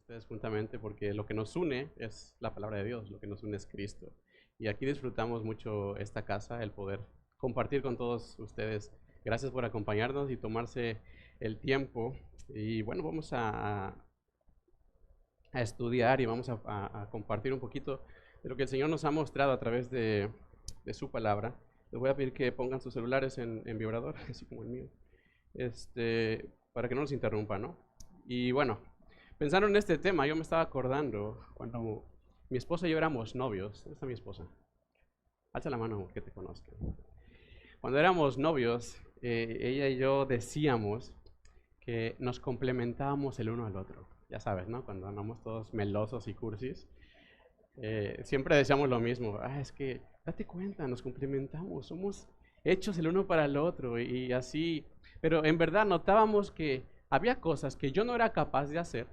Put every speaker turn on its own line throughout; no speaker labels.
ustedes juntamente porque lo que nos une es la palabra de Dios, lo que nos une es Cristo. Y aquí disfrutamos mucho esta casa, el poder compartir con todos ustedes. Gracias por acompañarnos y tomarse el tiempo. Y bueno, vamos a estudiar y vamos a compartir un poquito de lo que el Señor nos ha mostrado a través de su palabra. Les voy a pedir que pongan sus celulares en vibrador, así como el mío, para que no nos interrumpa, ¿no? Y bueno, pensando en este tema, yo me estaba acordando cuando mi esposa y yo éramos novios. ¿Dónde está mi esposa? Alza la mano que te conozca. Cuando éramos novios, ella y yo decíamos que nos complementábamos el uno al otro. Ya sabes, ¿no? Cuando andamos todos melosos y cursis, siempre decíamos lo mismo. Es que date cuenta, nos complementamos, somos hechos el uno para el otro y así. Pero en verdad notábamos que había cosas que yo no era capaz de hacer,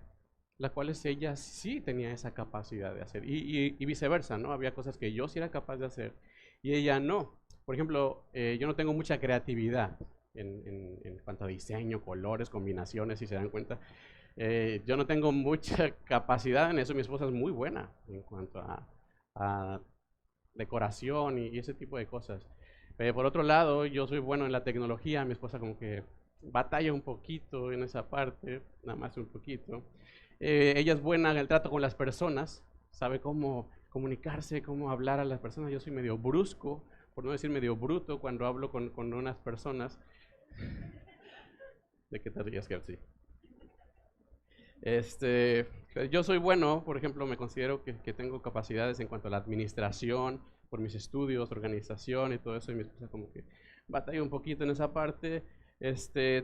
las cuales ella sí tenía esa capacidad de hacer. Y viceversa, ¿no? Había cosas que yo sí era capaz de hacer y ella no. Por ejemplo, yo no tengo mucha creatividad en cuanto a diseño, colores, combinaciones, si se dan cuenta. Yo no tengo mucha capacidad en eso. Mi esposa es muy buena en cuanto a decoración y ese tipo de cosas. Por otro lado, yo soy bueno en la tecnología. Mi esposa como que batalla un poquito en esa parte, nada más un poquito. Ella es buena en el trato con las personas, sabe cómo comunicarse, cómo hablar a las personas. Yo soy medio brusco, por no decir medio bruto, cuando hablo con unas personas. ¿De qué te ríes, Kelsey? Yo soy bueno, por ejemplo, me considero que tengo capacidades en cuanto a la administración, por mis estudios, organización y todo eso, y mi esposa como que batalla un poquito en esa parte.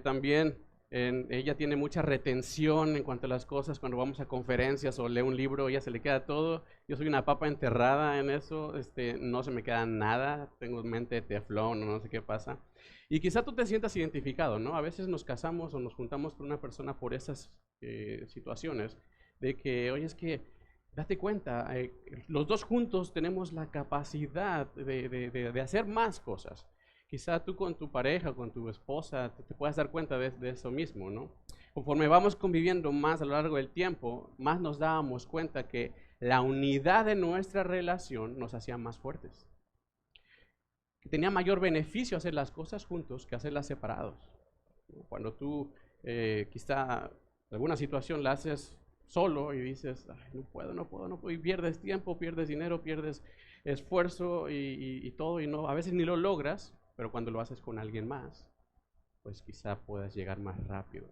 También ella tiene mucha retención en cuanto a las cosas, cuando vamos a conferencias o lee un libro, ella se le queda todo. Yo soy una papa enterrada en eso, no se me queda nada, tengo mente de teflón, no sé qué pasa. Y quizá tú te sientas identificado, ¿no? A veces nos casamos o nos juntamos con una persona por esas situaciones, de que, oye, es que date cuenta, los dos juntos tenemos la capacidad de hacer más cosas. Quizá tú con tu pareja, con tu esposa, te puedas dar cuenta de eso mismo, ¿no? Conforme vamos conviviendo más a lo largo del tiempo, más nos dábamos cuenta que la unidad de nuestra relación nos hacía más fuertes. Que tenía mayor beneficio hacer las cosas juntos que hacerlas separados. Cuando tú quizá alguna situación la haces solo y dices, no puedo, y pierdes tiempo, pierdes dinero, pierdes esfuerzo y todo, y no, a veces ni lo logras, pero cuando lo haces con alguien más, pues quizá puedas llegar más rápido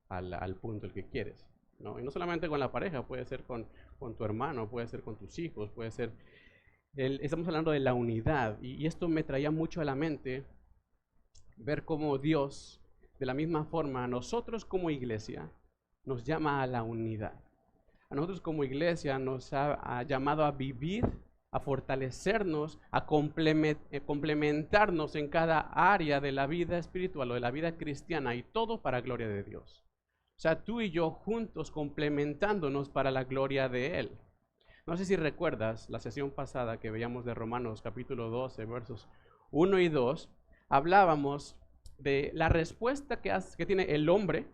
al punto el que quieres, ¿no? Y no solamente con la pareja, puede ser con tu hermano, puede ser con tus hijos, puede ser, estamos hablando de la unidad, y esto me traía mucho a la mente ver cómo Dios, de la misma forma, a nosotros como iglesia, nos llama a la unidad. A nosotros como iglesia nos ha llamado a vivir, a fortalecernos, a complementarnos en cada área de la vida espiritual o de la vida cristiana, y todo para gloria de Dios. O sea, tú y yo juntos complementándonos para la gloria de Él. No sé si recuerdas la sesión pasada que veíamos de Romanos capítulo 12, versos 1 y 2, hablábamos de la respuesta que tiene el hombre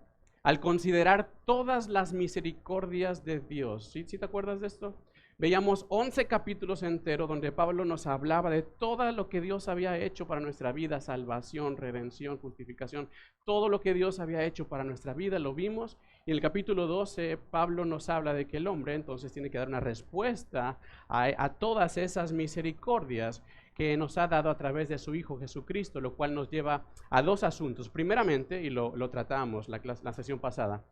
al considerar todas las misericordias de Dios. ¿Sí te acuerdas de esto? Veíamos 11 capítulos enteros donde Pablo nos hablaba de todo lo que Dios había hecho para nuestra vida, salvación, redención, justificación, todo lo que Dios había hecho para nuestra vida, lo vimos. Y en el capítulo 12, Pablo nos habla de que el hombre entonces tiene que dar una respuesta a todas esas misericordias que nos ha dado a través de su Hijo Jesucristo, lo cual nos lleva a dos asuntos. Primeramente, y lo tratamos la sesión pasada,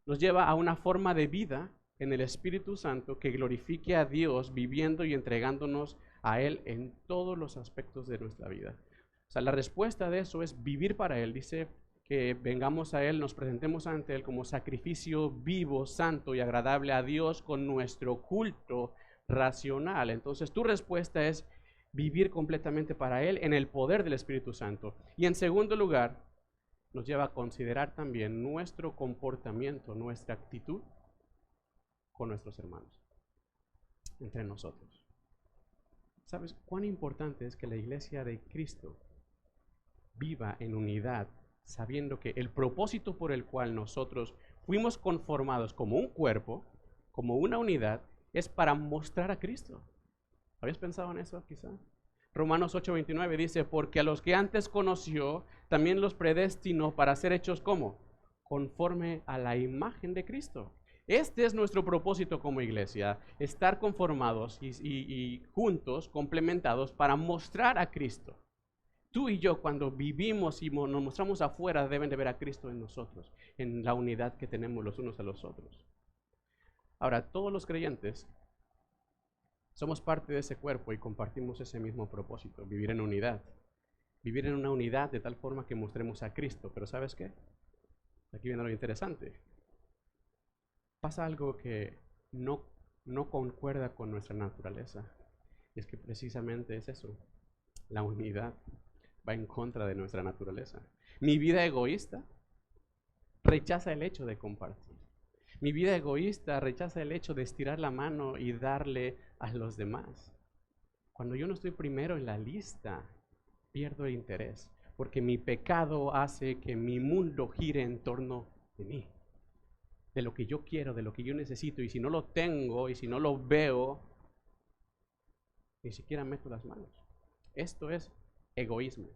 nos lleva a una forma de vida en el Espíritu Santo que glorifique a Dios viviendo y entregándonos a Él en todos los aspectos de nuestra vida. O sea, la respuesta de eso es vivir para Él. Dice que vengamos a Él, nos presentemos ante Él como sacrificio vivo, santo y agradable a Dios con nuestro culto racional. Entonces tu respuesta es vivir completamente para Él en el poder del Espíritu Santo. Y en segundo lugar, nos lleva a considerar también nuestro comportamiento, nuestra actitud con nuestros hermanos, entre nosotros. ¿Sabes cuán importante es que la iglesia de Cristo viva en unidad, sabiendo que el propósito por el cual nosotros fuimos conformados como un cuerpo, como una unidad, es para mostrar a Cristo. ¿Habías pensado en eso quizá? Romanos 8:29 dice, porque a los que antes conoció, también los predestinó para ser hechos ¿cómo? Conforme a la imagen de Cristo. Este es nuestro propósito como iglesia, estar conformados y juntos, complementados para mostrar a Cristo. Tú y yo cuando vivimos y nos mostramos afuera deben de ver a Cristo en nosotros, en la unidad que tenemos los unos a los otros. Ahora, todos los creyentes somos parte de ese cuerpo y compartimos ese mismo propósito, vivir en unidad. Vivir en una unidad de tal forma que mostremos a Cristo. Pero ¿sabes qué? Aquí viene lo interesante. Pasa algo que no concuerda con nuestra naturaleza. Y es que precisamente es eso. La unidad va en contra de nuestra naturaleza. Mi vida egoísta rechaza el hecho de compartir. Mi vida egoísta rechaza el hecho de estirar la mano y darle a los demás. Cuando yo no estoy primero en la lista, pierdo el interés, porque mi pecado hace que mi mundo gire en torno de mí, de lo que yo quiero, de lo que yo necesito, y si no lo tengo y si no lo veo, ni siquiera meto las manos. Esto es egoísmo.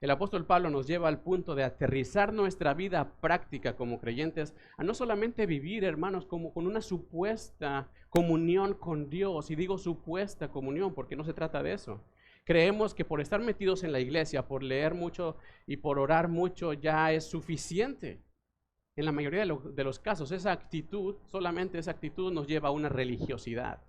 El apóstol Pablo nos lleva al punto de aterrizar nuestra vida práctica como creyentes a no solamente vivir, hermanos, como con una supuesta comunión con Dios. Y digo supuesta comunión porque no se trata de eso. Creemos que por estar metidos en la iglesia, por leer mucho y por orar mucho ya es suficiente. En la mayoría de los casos, solamente esa actitud nos lleva a una religiosidad.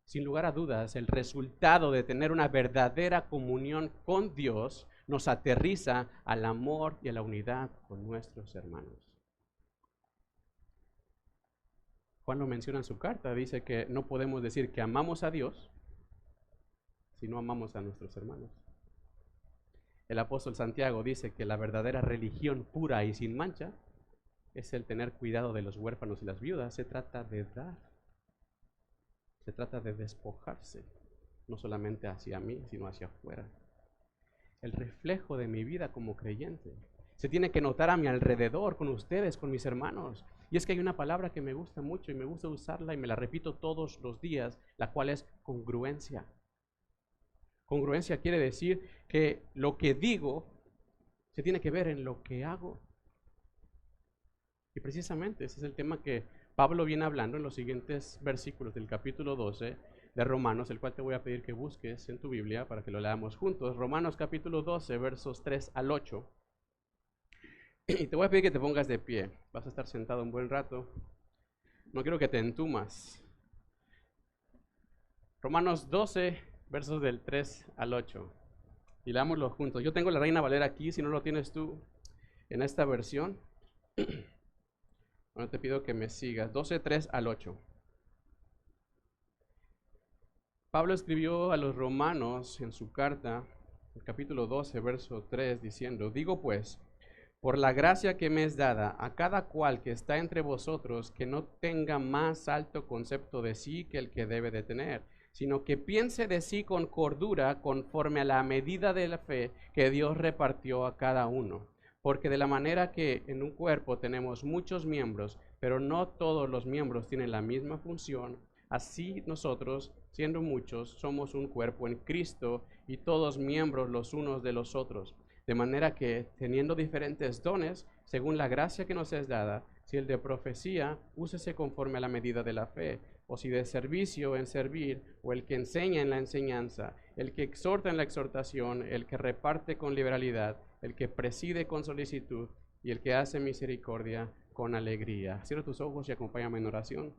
Sin lugar a dudas, el resultado de tener una verdadera comunión con Dios nos aterriza al amor y a la unidad con nuestros hermanos. Juan lo menciona en su carta, dice que no podemos decir que amamos a Dios si no amamos a nuestros hermanos. El apóstol Santiago dice que la verdadera religión pura y sin mancha es el tener cuidado de los huérfanos y las viudas. Se trata de dar. Se trata de despojarse, no solamente hacia mí, sino hacia afuera. El reflejo de mi vida como creyente se tiene que notar a mi alrededor, con ustedes, con mis hermanos. Y es que hay una palabra que me gusta mucho y me gusta usarla y me la repito todos los días, la cual es congruencia. Congruencia quiere decir que lo que digo se tiene que ver en lo que hago. Y precisamente ese es el tema que Pablo viene hablando en los siguientes versículos del capítulo 12 de Romanos, el cual te voy a pedir que busques en tu Biblia para que lo leamos juntos. Romanos capítulo 12, versos 3 al 8. Y te voy a pedir que te pongas de pie. Vas a estar sentado un buen rato. No quiero que te entumas. Romanos 12, versos del 3 al 8. Y leámoslo juntos. Yo tengo la Reina Valera aquí, si no lo tienes tú en esta versión. Bueno, te pido que me sigas. 12, 3 al 8. Pablo escribió a los romanos en su carta, el capítulo 12, verso 3, diciendo, digo pues, por la gracia que me es dada, a cada cual que está entre vosotros, que no tenga más alto concepto de sí que el que debe de tener, sino que piense de sí con cordura, conforme a la medida de la fe que Dios repartió a cada uno. Porque de la manera que en un cuerpo tenemos muchos miembros, pero no todos los miembros tienen la misma función, así nosotros, siendo muchos, somos un cuerpo en Cristo y todos miembros los unos de los otros. De manera que, teniendo diferentes dones, según la gracia que nos es dada, si el de profecía, úsese conforme a la medida de la fe, o si de servicio en servir, o el que enseña en la enseñanza, el que exhorta en la exhortación, el que reparte con liberalidad, el que preside con solicitud y el que hace misericordia con alegría. Cierra tus ojos y acompáñame en oración.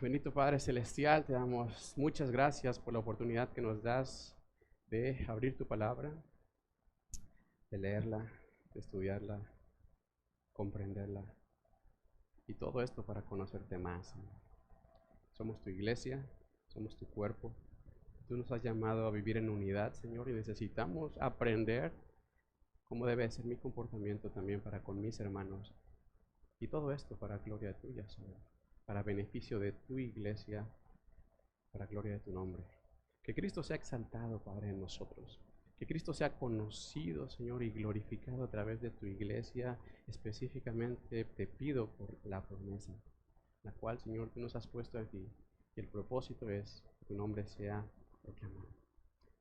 Bendito Padre Celestial, te damos muchas gracias por la oportunidad que nos das de abrir tu palabra, de leerla, de estudiarla, comprenderla y todo esto para conocerte más. Somos tu iglesia, somos tu cuerpo. Tú nos has llamado a vivir en unidad, Señor, y necesitamos aprender cómo debe ser mi comportamiento también para con mis hermanos. Y todo esto para gloria tuya, Señor, para beneficio de tu iglesia, para gloria de tu nombre. Que Cristo sea exaltado, Padre, en nosotros. Que Cristo sea conocido, Señor, y glorificado a través de tu iglesia. Específicamente te pido por la promesa, la cual, Señor, tú nos has puesto aquí. Y el propósito es que tu nombre sea proclamado.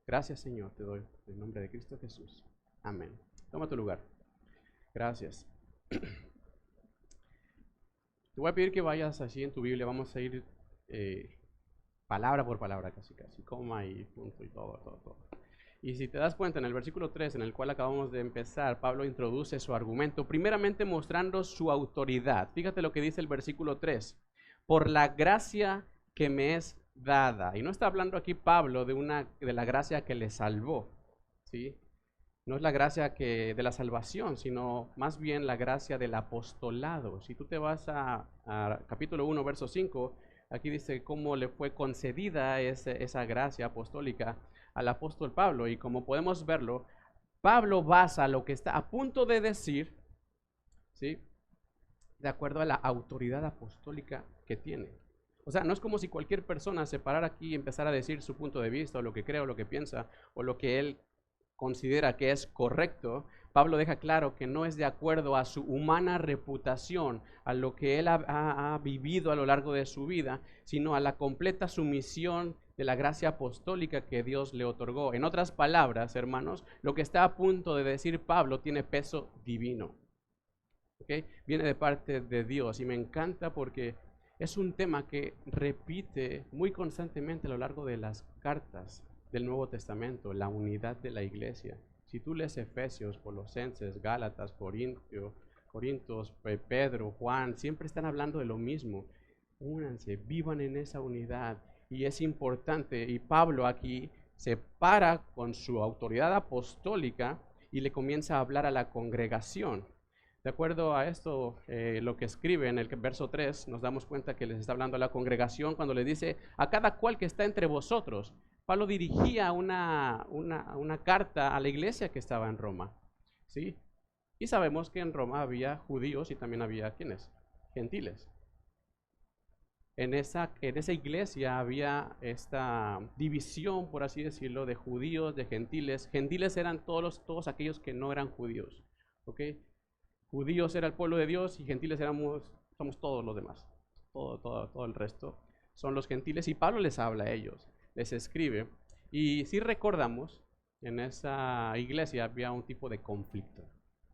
Gracias, Señor, te doy en el nombre de Cristo Jesús. Amén. Toma tu lugar. Gracias. Te voy a pedir que vayas así en tu Biblia. Vamos a ir palabra por palabra, casi, coma y punto y todo. Y si te das cuenta, en el versículo 3, en el cual acabamos de empezar, Pablo introduce su argumento, primeramente mostrando su autoridad. Fíjate lo que dice el versículo 3. Por la gracia que me es dada. Y no está hablando aquí Pablo de la gracia que le salvó, ¿sí? No es la gracia de la salvación, sino más bien la gracia del apostolado. Si tú te vas a capítulo 1, verso 5, aquí dice cómo le fue concedida esa gracia apostólica al apóstol Pablo. Y como podemos verlo, Pablo basa lo que está a punto de decir, ¿sí?, de acuerdo a la autoridad apostólica que tiene. O sea, no es como si cualquier persona se parara aquí y empezara a decir su punto de vista, o lo que cree, o lo que piensa, o lo que él considera que es correcto. Pablo deja claro que no es de acuerdo a su humana reputación, a lo que él ha vivido a lo largo de su vida, sino a la completa sumisión de la gracia apostólica que Dios le otorgó. En otras palabras, hermanos, lo que está a punto de decir Pablo tiene peso divino. ¿Okay? Viene de parte de Dios y me encanta porque es un tema que repite muy constantemente a lo largo de las cartas del Nuevo Testamento, la unidad de la iglesia. Si tú lees Efesios, Colosenses, Gálatas, Corintios, Pedro, Juan, siempre están hablando de lo mismo. Únanse, vivan en esa unidad. Y es importante, y Pablo aquí se para con su autoridad apostólica y le comienza a hablar a la congregación. De acuerdo a esto, lo que escribe en el verso 3, nos damos cuenta que les está hablando a la congregación cuando le dice a cada cual que está entre vosotros. Pablo dirigía una carta a la iglesia que estaba en Roma, ¿sí? Y sabemos que en Roma había judíos y también había, ¿quiénes? Gentiles. En esa iglesia había esta división, por así decirlo, de judíos, de gentiles. Gentiles eran todos aquellos que no eran judíos, ¿ok? Judíos era el pueblo de Dios y gentiles somos todos los demás. Todo el resto son los gentiles y Pablo les habla a ellos, les escribe. Y si recordamos, en esa iglesia había un tipo de conflicto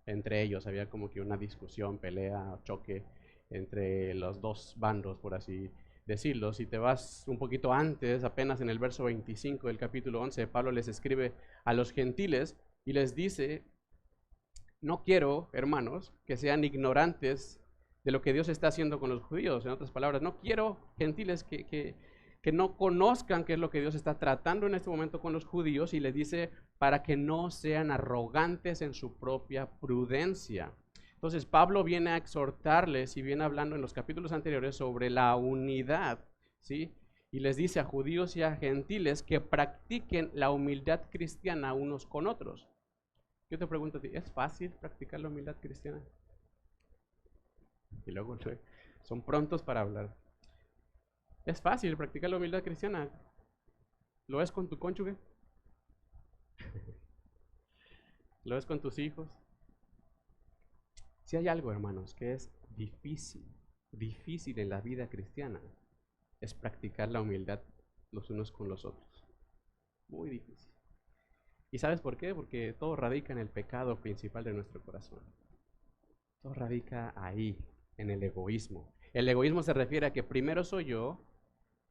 entre ellos, había como que una discusión, pelea, choque entre los dos bandos, por así decirlo. Si te vas un poquito antes, apenas en el verso 25 del capítulo 11, Pablo les escribe a los gentiles y les dice: no quiero, hermanos, que sean ignorantes de lo que Dios está haciendo con los judíos. En otras palabras, no quiero gentiles que no conozcan qué es lo que Dios está tratando en este momento con los judíos, y les dice para que no sean arrogantes en su propia prudencia. Entonces Pablo viene a exhortarles y viene hablando en los capítulos anteriores sobre la unidad, ¿sí? Y les dice a judíos y a gentiles que practiquen la humildad cristiana unos con otros. Yo te pregunto a ti, ¿es fácil practicar la humildad cristiana? Y luego son prontos para hablar. ¿Es fácil practicar la humildad cristiana? ¿Lo es con tu cónyuge? ¿Lo es con tus hijos? Si hay algo, hermanos, que es difícil en la vida cristiana, es practicar la humildad los unos con los otros. Muy difícil. ¿Y sabes por qué? Porque todo radica en el pecado principal de nuestro corazón. Todo radica ahí, en el egoísmo. El egoísmo se refiere a que primero soy yo,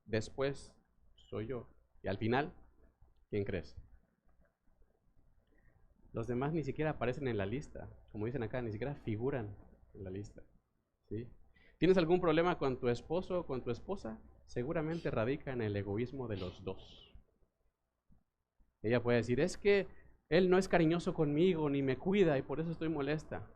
después soy yo, y al final, ¿quién crees? Los demás ni siquiera aparecen en la lista. Como dicen acá, ni siquiera figuran en la lista, ¿sí? ¿Tienes algún problema con tu esposo o con tu esposa? Seguramente radica en el egoísmo de los dos. Ella puede decir, es que él no es cariñoso conmigo ni me cuida y por eso estoy molesta.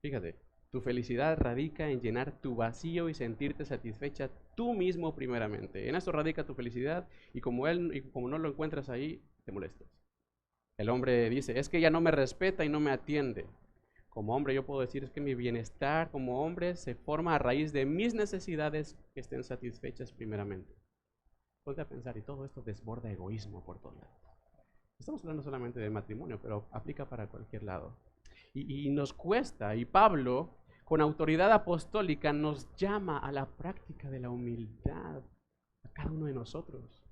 Fíjate, tu felicidad radica en llenar tu vacío y sentirte satisfecha tú mismo primeramente. En eso radica tu felicidad, y como no lo encuentras ahí, te molestas. El hombre dice, es que ella no me respeta y no me atiende. Como hombre yo puedo decir, es que mi bienestar como hombre se forma a raíz de mis necesidades que estén satisfechas primeramente. Ponte a pensar, y todo esto desborda egoísmo por todos lados. Estamos hablando solamente del matrimonio, pero aplica para cualquier lado. Y nos cuesta, y Pablo, con autoridad apostólica, nos llama a la práctica de la humildad a cada uno de nosotros.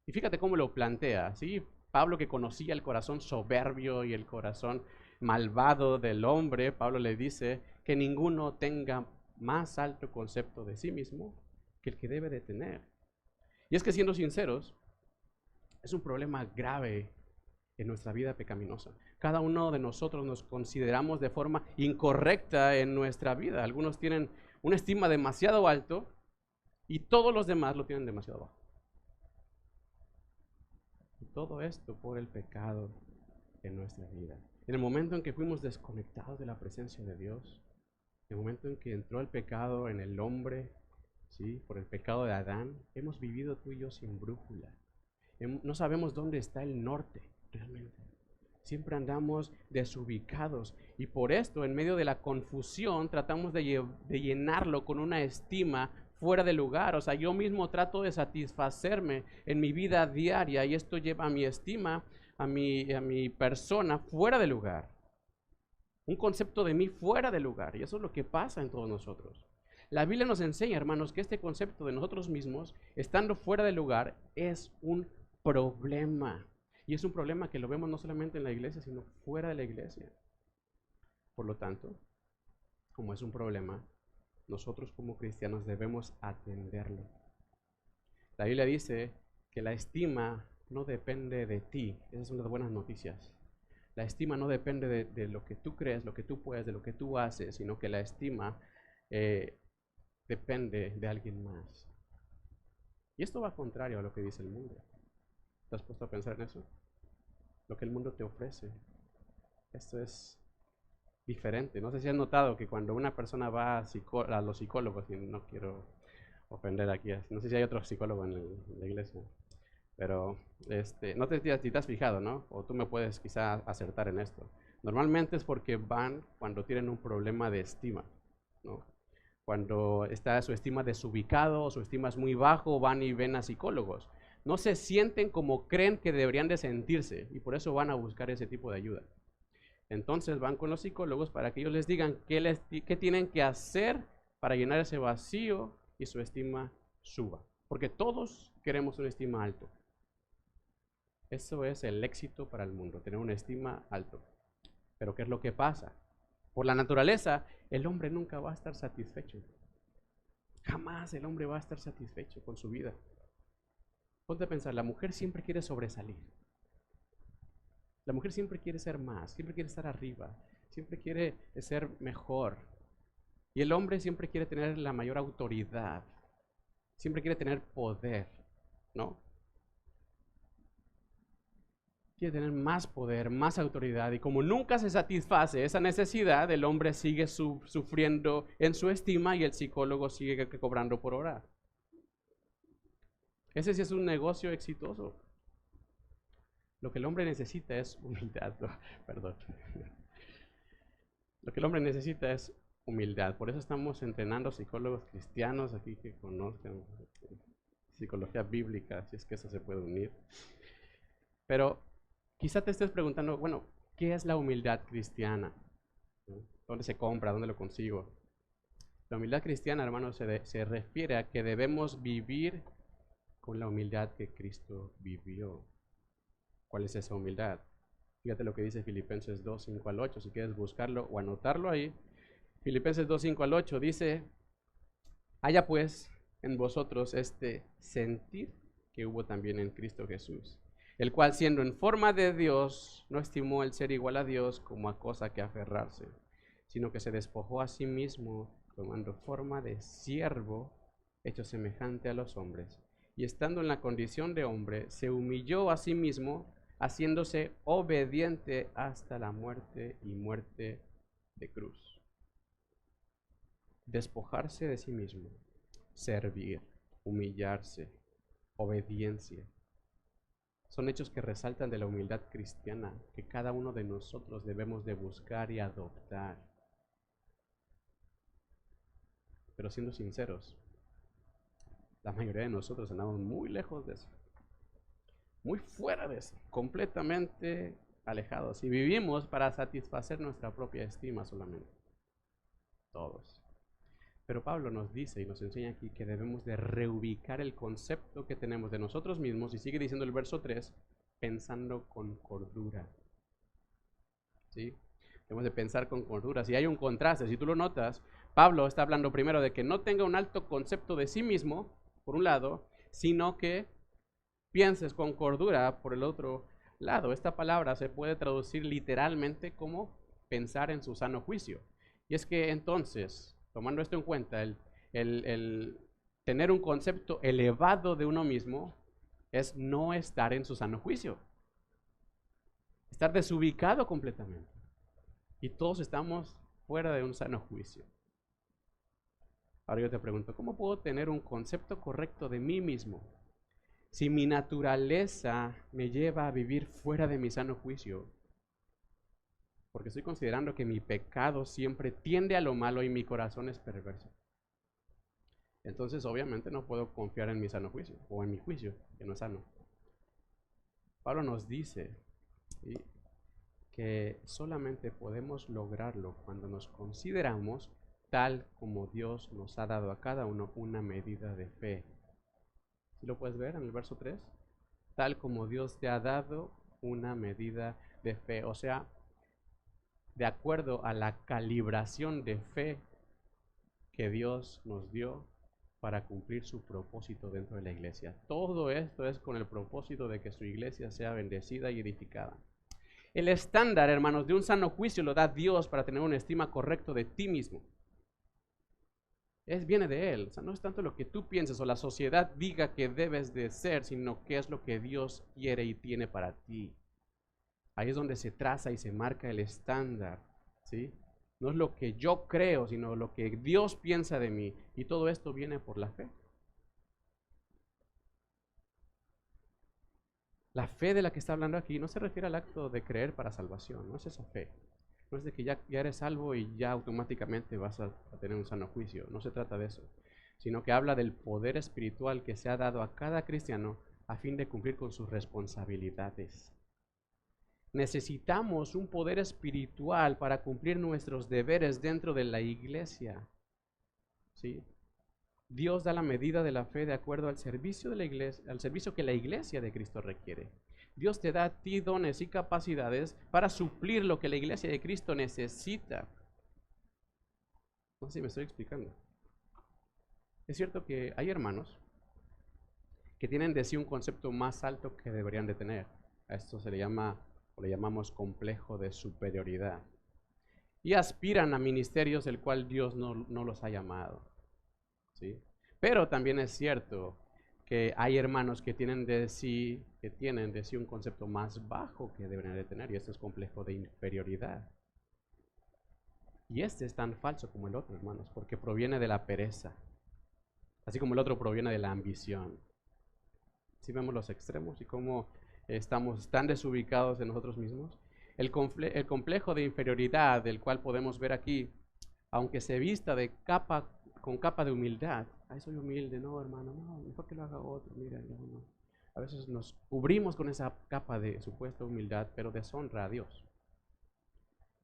Y fíjate cómo lo plantea, ¿sí? Pablo, que conocía el corazón soberbio y el corazón malvado del hombre, Pablo le dice que ninguno tenga más alto concepto de sí mismo que el que debe de tener. Y es que, siendo sinceros, es un problema grave en nuestra vida pecaminosa. Cada uno de nosotros nos consideramos de forma incorrecta en nuestra vida. Algunos tienen una estima demasiado alto y todos los demás lo tienen demasiado bajo. Y todo esto por el pecado en nuestra vida. En el momento en que fuimos desconectados de la presencia de Dios, en el momento en que entró el pecado en el hombre, ¿sí? Por el pecado de Adán, hemos vivido tú y yo sin brújula. No sabemos dónde está el norte realmente. Siempre andamos desubicados y por esto, en medio de la confusión, tratamos de llenarlo con una estima fuera de lugar. O sea, yo mismo trato de satisfacerme en mi vida diaria y esto lleva a mi estima, a mi persona fuera de lugar. Un concepto de mí fuera de lugar, y eso es lo que pasa en todos nosotros. La Biblia nos enseña, hermanos, que este concepto de nosotros mismos, estando fuera de lugar, es un problema. Y es un problema que lo vemos no solamente en la iglesia, sino fuera de la iglesia. Por lo tanto, como es un problema, nosotros como cristianos debemos atenderlo. La Biblia dice que la estima no depende de ti. Esas son las buenas noticias. La estima no depende de lo que tú crees, lo que tú puedes, de lo que tú haces, sino que la estima depende de alguien más. Y esto va contrario a lo que dice el mundo. ¿Te has puesto a pensar en eso? Lo que el mundo te ofrece. Esto es diferente. No sé si has notado que cuando una persona va a los psicólogos, y no quiero ofender aquí, no sé si hay otro psicólogo en la iglesia, pero no te, si te has fijado, ¿no? O tú me puedes quizá acertar en esto. Normalmente es porque van cuando tienen un problema de estima, ¿no? Cuando está su estima desubicado o su estima es muy bajo, van y ven a psicólogos. No se sienten como creen que deberían de sentirse y por eso van a buscar ese tipo de ayuda. Entonces van con los psicólogos para que ellos les digan qué tienen que hacer para llenar ese vacío y su estima suba. Porque todos queremos una estima alta. Eso es el éxito para el mundo, tener una estima alto. Pero ¿qué es lo que pasa? Por la naturaleza, el hombre nunca va a estar satisfecho. Jamás el hombre va a estar satisfecho con su vida. Ponte a pensar, la mujer siempre quiere sobresalir. La mujer siempre quiere ser más, siempre quiere estar arriba, siempre quiere ser mejor. Y el hombre siempre quiere tener la mayor autoridad, siempre quiere tener poder, ¿no? Quiere tener más poder, más autoridad, y como nunca se satisface esa necesidad, el hombre sigue sufriendo en su estima y el psicólogo sigue cobrando por hora. Ese sí es un negocio exitoso. Lo que el hombre necesita es humildad, perdón. Lo que el hombre necesita es humildad. Por eso estamos entrenando psicólogos cristianos aquí que conozcan psicología bíblica, si es que eso se puede unir. Pero quizá te estés preguntando, bueno, ¿qué es la humildad cristiana? ¿Dónde se compra? ¿Dónde lo consigo? La humildad cristiana, hermanos, se refiere a que debemos vivir con la humildad que Cristo vivió. ¿Cuál es esa humildad? Fíjate lo que dice Filipenses 2, 5 al 8, si quieres buscarlo o anotarlo ahí. Filipenses 2, 5 al 8 dice, haya pues en vosotros este sentir que hubo también en Cristo Jesús, el cual siendo en forma de Dios, no estimó el ser igual a Dios como a cosa que aferrarse, sino que se despojó a sí mismo, tomando forma de siervo, hecho semejante a los hombres, y estando en la condición de hombre, se humilló a sí mismo, haciéndose obediente hasta la muerte y muerte de cruz. Despojarse de sí mismo, servir, humillarse, obediencia. Son hechos que resaltan de la humildad cristiana que cada uno de nosotros debemos de buscar y adoptar. Pero siendo sinceros, la mayoría de nosotros andamos muy lejos de eso. muy fuera de eso, completamente alejados. Y vivimos para satisfacer nuestra propia estima solamente, todos. Pero Pablo nos dice y nos enseña aquí que debemos de reubicar el concepto que tenemos de nosotros mismos, y sigue diciendo el verso 3, pensando con cordura. ¿Sí? Debemos de pensar con cordura. Si hay un contraste, si tú lo notas, Pablo está hablando primero de que no tenga un alto concepto de sí mismo, por un lado, sino que pienses con cordura por el otro lado. Esta palabra se puede traducir literalmente como pensar en su sano juicio. Y es que entonces, tomando esto en cuenta, el tener un concepto elevado de uno mismo es no estar en su sano juicio, estar desubicado completamente. Y todos estamos fuera de un sano juicio. Ahora yo te pregunto, ¿cómo puedo tener un concepto correcto de mí mismo si mi naturaleza me lleva a vivir fuera de mi sano juicio? Porque estoy considerando que mi pecado siempre tiende a lo malo y mi corazón es perverso. Entonces obviamente no puedo confiar en mi sano juicio, o en mi juicio, que no es sano. Pablo nos dice, ¿sí?, que solamente podemos lograrlo cuando nos consideramos tal como Dios nos ha dado a cada uno una medida de fe. ¿Sí lo puedes ver en el verso 3? Tal como Dios te ha dado una medida de fe, o sea, de acuerdo a la calibración de fe que Dios nos dio para cumplir su propósito dentro de la iglesia. Todo esto es con el propósito de que su iglesia sea bendecida y edificada. El estándar, hermanos, de un sano juicio lo da Dios para tener una estima correcta de ti mismo. Viene de Él. O sea, no es tanto lo que tú pienses o la sociedad diga que debes de ser, sino qué es lo que Dios quiere y tiene para ti. Ahí es donde se traza y se marca el estándar, ¿sí? No es lo que yo creo, sino lo que Dios piensa de mí. Y todo esto viene por la fe. La fe de la que está hablando aquí no se refiere al acto de creer para salvación, no es esa fe. No es de que ya eres salvo y ya automáticamente vas a tener un sano juicio, no se trata de eso, sino que habla del poder espiritual que se ha dado a cada cristiano a fin de cumplir con sus responsabilidades. Necesitamos un poder espiritual para cumplir nuestros deberes dentro de la iglesia, ¿sí? Dios da la medida de la fe de acuerdo al servicio de la iglesia, al servicio que la iglesia de Cristo requiere. Dios te da a ti dones y capacidades para suplir lo que la iglesia de Cristo necesita. No sé si me estoy explicando. Es cierto que hay hermanos que tienen de sí un concepto más alto que deberían de tener. A esto se le llama, o le llamamos complejo de superioridad. Y aspiran a ministerios del cual Dios no los ha llamado, ¿sí? Pero también es cierto que hay hermanos que tienen de sí un concepto más bajo que deberían de tener, y este es complejo de inferioridad. Y este es tan falso como el otro, hermanos, porque proviene de la pereza, así como el otro proviene de la ambición. ¿Sí vemos los extremos y cómo estamos tan desubicados en nosotros mismos? El complejo de inferioridad del cual podemos ver aquí, aunque se vista con capa de humildad. Ay, soy humilde, no, hermano, no, mejor que lo haga otro, mira, no. A veces nos cubrimos con esa capa de supuesta humildad, pero deshonra a Dios.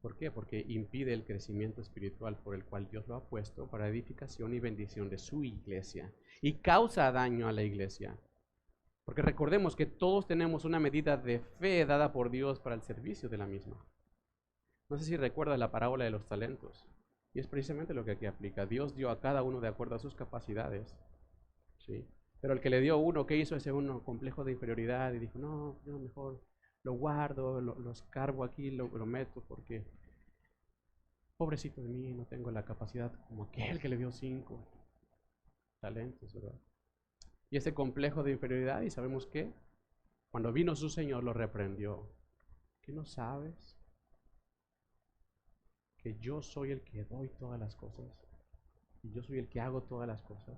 ¿Por qué? Porque impide el crecimiento espiritual por el cual Dios lo ha puesto para edificación y bendición de su iglesia, y causa daño a la iglesia. Porque recordemos que todos tenemos una medida de fe dada por Dios para el servicio de la misma. No sé si recuerdas la parábola de los talentos. Y es precisamente lo que aquí aplica. Dios dio a cada uno de acuerdo a sus capacidades, ¿sí? Pero el que le dio uno, ¿qué hizo ese uno? Complejo de inferioridad, y dijo, no, yo mejor lo guardo, lo escarbo aquí, lo meto, porque pobrecito de mí, no tengo la capacidad como aquel que le dio 5 talentos, ¿verdad? Y ese complejo de inferioridad, y sabemos que cuando vino su Señor lo reprendió. ¿Qué no sabes? Que yo soy el que doy todas las cosas y yo soy el que hago todas las cosas.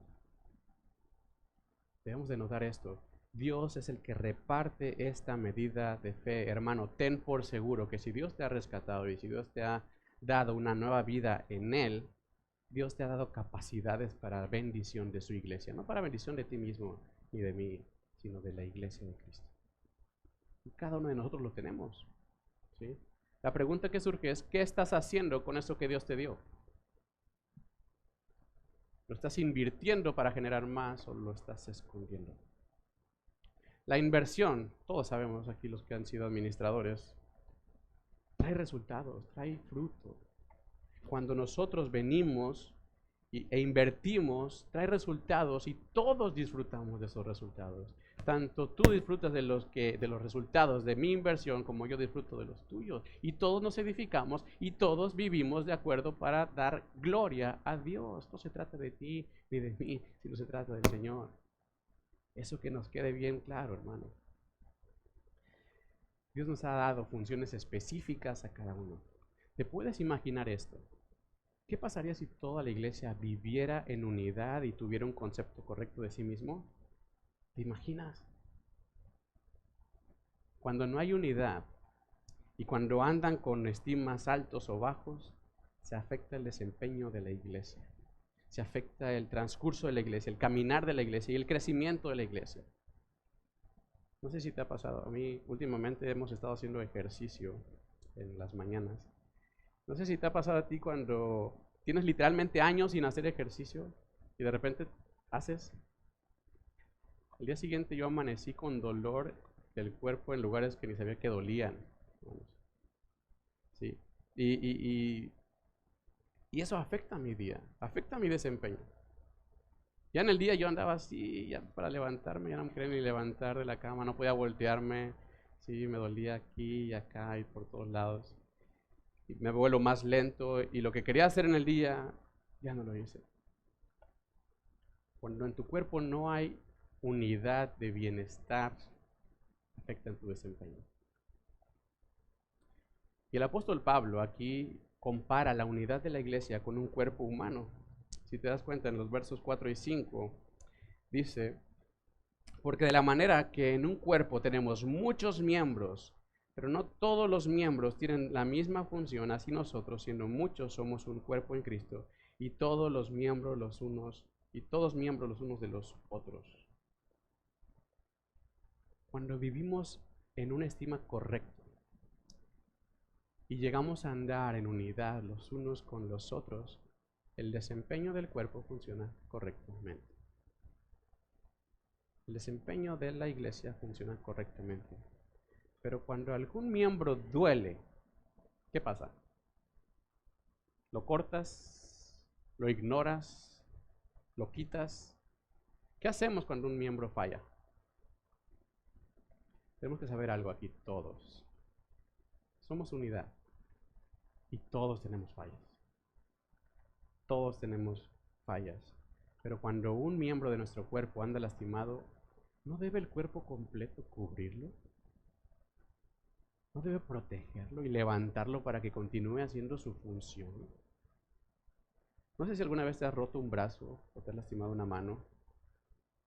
Debemos de notar esto. Dios es el que reparte esta medida de fe. Hermano, ten por seguro que si Dios te ha rescatado y si Dios te ha dado una nueva vida en Él, Dios te ha dado capacidades para bendición de su iglesia. No para bendición de ti mismo ni de mí, sino de la iglesia de Cristo. Y cada uno de nosotros lo tenemos. ¿Sí? La pregunta que surge es, ¿qué estás haciendo con eso que Dios te dio? ¿Lo estás invirtiendo para generar más o lo estás escondiendo? La inversión, todos sabemos aquí los que han sido administradores, trae resultados, trae fruto. Cuando nosotros venimos e invertimos, trae resultados y todos disfrutamos de esos resultados. Tanto tú disfrutas de los resultados de mi inversión como yo disfruto de los tuyos. Y todos nos edificamos y todos vivimos de acuerdo para dar gloria a Dios. No se trata de ti ni de mí, sino se trata del Señor. Eso que nos quede bien claro, hermano. Dios nos ha dado funciones específicas a cada uno. ¿Te puedes imaginar esto? ¿Qué pasaría si toda la iglesia viviera en unidad y tuviera un concepto correcto de sí mismo? ¿Te imaginas? Cuando no hay unidad y cuando andan con estimas altos o bajos, se afecta el desempeño de la iglesia. Se afecta el transcurso de la iglesia, el caminar de la iglesia y el crecimiento de la iglesia. No sé si te ha pasado. A mí últimamente hemos estado haciendo ejercicio en las mañanas. No sé si te ha pasado a ti cuando tienes literalmente años sin hacer ejercicio y de repente haces. Al día siguiente yo amanecí con dolor del cuerpo en lugares que ni sabía que dolían. ¿Sí? Y eso afecta a mi día, afecta a mi desempeño. Ya en el día yo andaba así, ya para levantarme, ya no me quería ni levantar de la cama, no podía voltearme, sí, me dolía aquí y acá y por todos lados. Y me vuelvo más lento y lo que quería hacer en el día, ya no lo hice. Cuando en tu cuerpo no hay unidad de bienestar, afecta en tu desempeño. Y el apóstol Pablo aquí compara la unidad de la iglesia con un cuerpo humano. Si te das cuenta en los versos 4 y 5, dice, porque de la manera que en un cuerpo tenemos muchos miembros, pero no todos los miembros tienen la misma función, así nosotros, siendo muchos, somos un cuerpo en Cristo, y todos miembros los unos de los otros. Cuando vivimos en una estima correcta y llegamos a andar en unidad los unos con los otros, el desempeño del cuerpo funciona correctamente. El desempeño de la iglesia funciona correctamente. Pero cuando algún miembro duele, ¿qué pasa? ¿Lo cortas? ¿Lo ignoras? ¿Lo quitas? ¿Qué hacemos cuando un miembro falla? Tenemos que saber algo aquí todos. Somos unidad y todos tenemos fallas. Todos tenemos fallas. Pero cuando un miembro de nuestro cuerpo anda lastimado, ¿no debe el cuerpo completo cubrirlo? ¿No debe protegerlo y levantarlo para que continúe haciendo su función? No sé si alguna vez te has roto un brazo o te has lastimado una mano,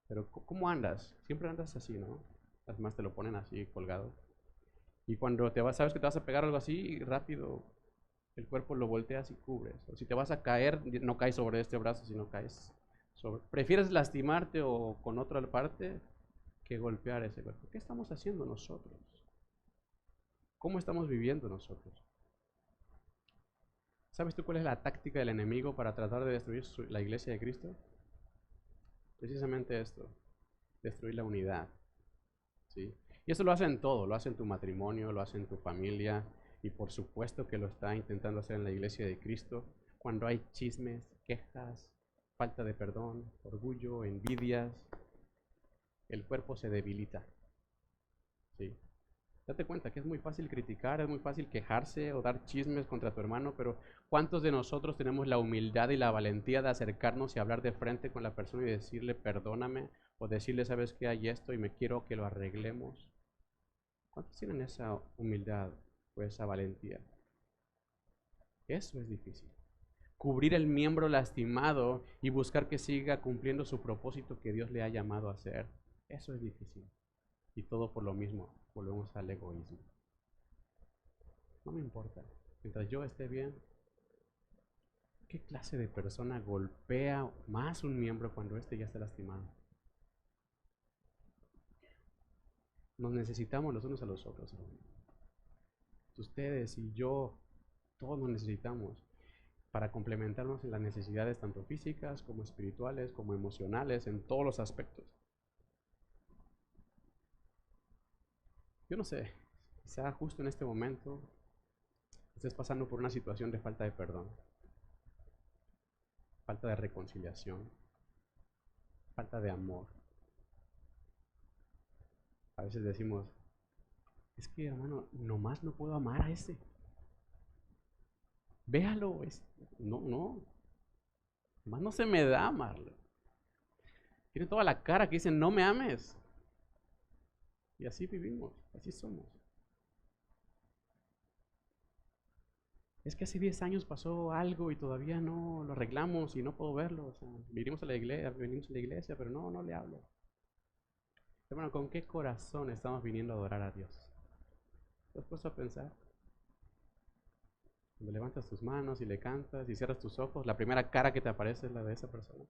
pero ¿cómo andas? Siempre andas así, ¿no? Además te lo ponen así colgado. Y cuando sabes que te vas a pegar algo así, rápido el cuerpo lo volteas y cubres. O si te vas a caer, no caes sobre este brazo, sino caes sobre. Prefieres lastimarte o con otra parte que golpear ese cuerpo. ¿Qué estamos haciendo nosotros? ¿Cómo estamos viviendo nosotros? ¿Sabes tú cuál es la táctica del enemigo para tratar de destruir la iglesia de Cristo? Precisamente esto, destruir la unidad. ¿Sí? Y eso lo hace en todo, lo hace en tu matrimonio, lo hace en tu familia y por supuesto que lo está intentando hacer en la iglesia de Cristo cuando hay chismes, quejas, falta de perdón, orgullo, envidias, el cuerpo se debilita. ¿Sí? Date cuenta que es muy fácil criticar, es muy fácil quejarse o dar chismes contra tu hermano, pero ¿cuántos de nosotros tenemos la humildad y la valentía de acercarnos y hablar de frente con la persona y decirle perdóname o decirle sabes que hay esto y me quiero que lo arreglemos? ¿Cuántos tienen esa humildad o esa valentía? Eso es difícil. Cubrir el miembro lastimado y buscar que siga cumpliendo su propósito que Dios le ha llamado a hacer. Eso es difícil. Y todo por lo mismo, volvemos al egoísmo. No me importa, mientras yo esté bien. ¿Qué clase de persona golpea más un miembro cuando éste ya está lastimado? Nos necesitamos los unos a los otros, hermano. Ustedes y yo, todos nos necesitamos para complementarnos en las necesidades tanto físicas como espirituales, como emocionales, en todos los aspectos. Yo no sé, quizá justo en este momento estés pasando por una situación de falta de perdón, falta de reconciliación, falta de amor. A veces decimos, es que hermano, nomás no puedo amar a ese. Véalo, no, nomás no se me da amarlo. Tiene toda la cara que dicen, no me ames. Y así vivimos, así somos. Es que hace 10 años pasó algo y todavía no lo arreglamos y no puedo verlo. O sea, venimos a la iglesia, pero no le hablo. Hermano, ¿con qué corazón estamos viniendo a adorar a Dios? ¿Te has puesto a pensar? Cuando levantas tus manos y le cantas y cierras tus ojos, la primera cara que te aparece es la de esa persona.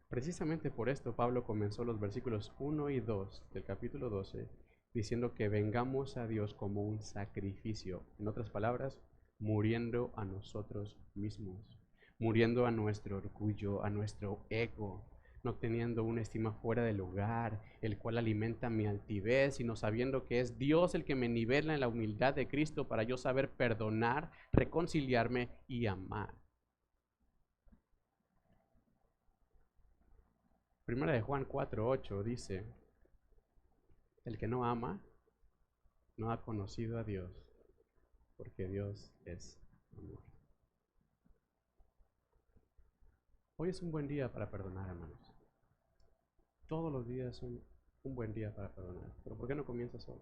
Precisamente por esto Pablo comenzó los versículos 1 y 2 del capítulo 12 diciendo que vengamos a Dios como un sacrificio. En otras palabras, muriendo a nosotros mismos, muriendo a nuestro orgullo, a nuestro ego, no teniendo una estima fuera del lugar, el cual alimenta mi altivez, sino sabiendo que es Dios el que me nivela en la humildad de Cristo para yo saber perdonar, reconciliarme y amar. Primera de Juan 4:8 dice, el que no ama no ha conocido a Dios, porque Dios es amor. Hoy es un buen día para perdonar, hermanos. Todos los días son un buen día para perdonar. Pero ¿por qué no comienzas hoy?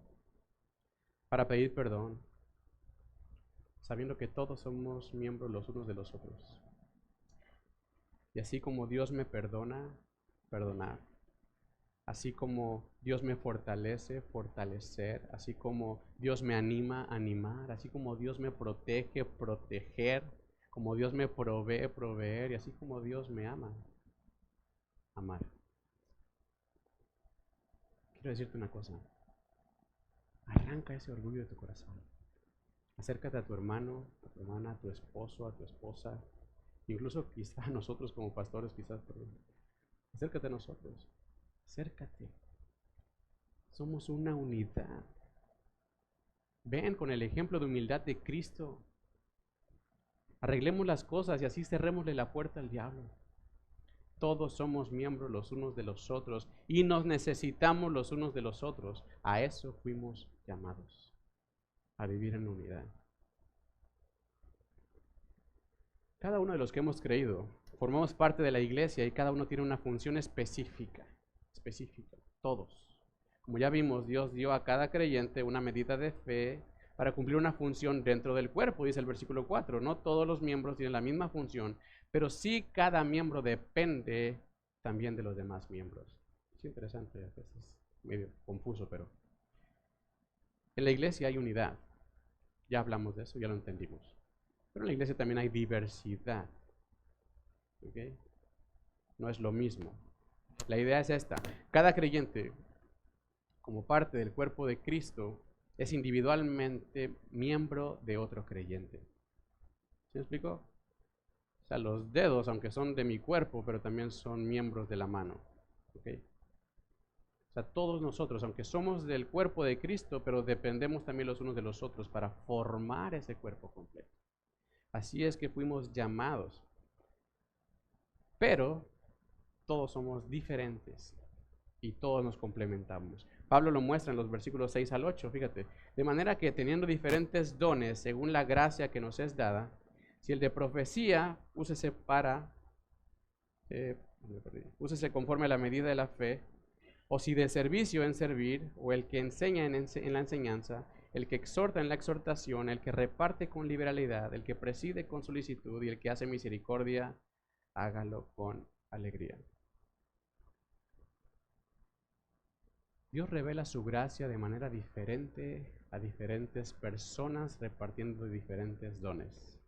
Para pedir perdón, sabiendo que todos somos miembros los unos de los otros. Y así como Dios me perdona, perdonar. Así como Dios me fortalece, fortalecer. Así como Dios me anima, animar. Así como Dios me protege, proteger. Como Dios me provee, proveer. Y así como Dios me ama, amar. Quiero decirte una cosa. Arranca ese orgullo de tu corazón. Acércate a tu hermano, a tu hermana, a tu esposo, a tu esposa. Incluso quizá a nosotros como pastores, quizás, perdón. Acércate a nosotros. Acércate. Somos una unidad. Ven con el ejemplo de humildad de Cristo. Arreglemos las cosas y así cerrémosle la puerta al diablo. Todos somos miembros los unos de los otros y nos necesitamos los unos de los otros. A eso fuimos llamados, a vivir en unidad. Cada uno de los que hemos creído formamos parte de la iglesia y cada uno tiene una función específica, todos. Como ya vimos, Dios dio a cada creyente una medida de fe para cumplir una función dentro del cuerpo, dice el versículo 4. No todos los miembros tienen la misma función, pero sí cada miembro depende también de los demás miembros. Es interesante, a veces es medio confuso, pero en la iglesia hay unidad. Ya hablamos de eso, ya lo entendimos. Pero en la iglesia también hay diversidad. ¿Okay? No es lo mismo. La idea es esta. Cada creyente, como parte del cuerpo de Cristo, es individualmente miembro de otro creyente. ¿Sí me explico? O sea, los dedos, aunque son de mi cuerpo, pero también son miembros de la mano. ¿Okay? O sea, todos nosotros, aunque somos del cuerpo de Cristo, pero dependemos también los unos de los otros para formar ese cuerpo completo. Así es que fuimos llamados. Pero todos somos diferentes y todos nos complementamos. Pablo lo muestra en los versículos 6 al 8, fíjate. De manera que teniendo diferentes dones según la gracia que nos es dada, si el de profecía, úsese conforme a la medida de la fe, o si de servicio en servir, o el que enseña en la enseñanza, el que exhorta en la exhortación, el que reparte con liberalidad, el que preside con solicitud y el que hace misericordia, hágalo con alegría. Dios revela su gracia de manera diferente a diferentes personas repartiendo diferentes dones.